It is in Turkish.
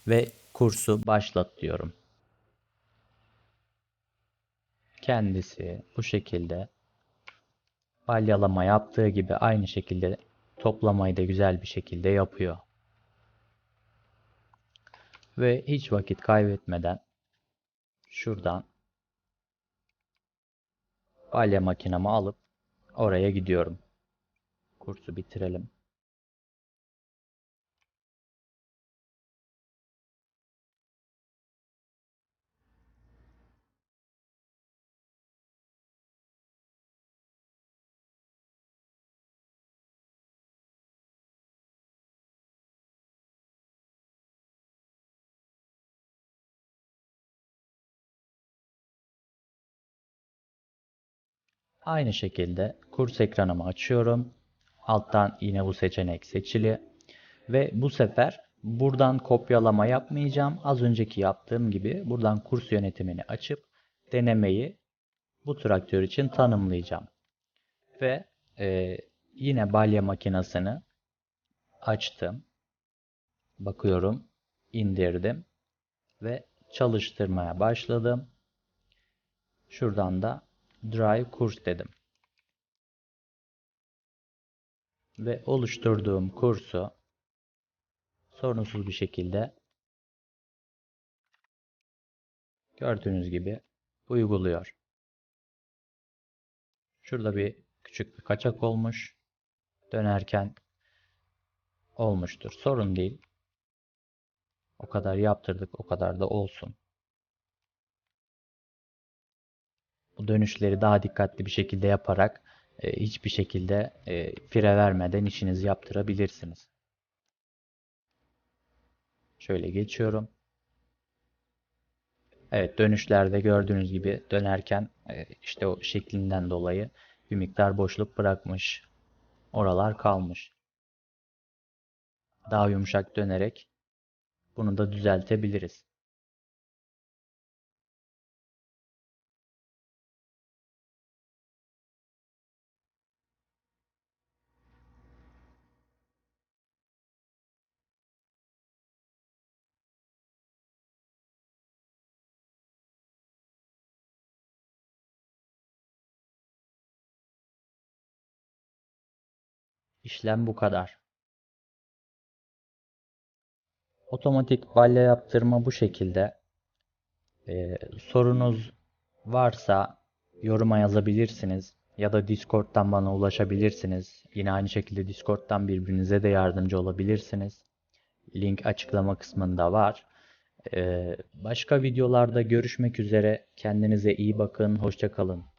ve kursu başlat diyorum. Kendisi bu şekilde balyalama yaptığı gibi aynı şekilde toplamayı da güzel bir şekilde yapıyor. Ve hiç vakit kaybetmeden şuradan balya makinamı alıp oraya gidiyorum. Kursu bitirelim. Aynı şekilde kurs ekranımı açıyorum. Alttan yine bu seçenek seçili. Ve bu sefer buradan kopyalama yapmayacağım. Az önceki yaptığım gibi buradan kurs yönetimini açıp denemeyi bu traktör için tanımlayacağım. Ve yine balya makinesini açtım. Bakıyorum, indirdim ve çalıştırmaya başladım. Şuradan da Drive kurs dedim. Ve oluşturduğum kursu sorunsuz bir şekilde gördüğünüz gibi uyguluyor. Şurada küçük bir kaçak olmuş. Dönerken olmuştur. Sorun değil. O kadar yaptırdık, o kadar da olsun. Bu dönüşleri daha dikkatli bir şekilde yaparak hiçbir şekilde fire vermeden işinizi yaptırabilirsiniz. Şöyle geçiyorum. Evet, dönüşlerde gördüğünüz gibi dönerken işte o şeklinden dolayı bir miktar boşluk bırakmış. Oralar kalmış. daha yumuşak dönerek bunu da düzeltebiliriz. İşlem bu kadar. Otomatik balya yaptırma bu şekilde. Sorunuz varsa yoruma yazabilirsiniz ya da Discord'dan bana ulaşabilirsiniz. Yine aynı şekilde Discord'dan birbirinize de yardımcı olabilirsiniz. Link açıklama kısmında var. Başka videolarda görüşmek üzere. Kendinize iyi bakın. Hoşça kalın.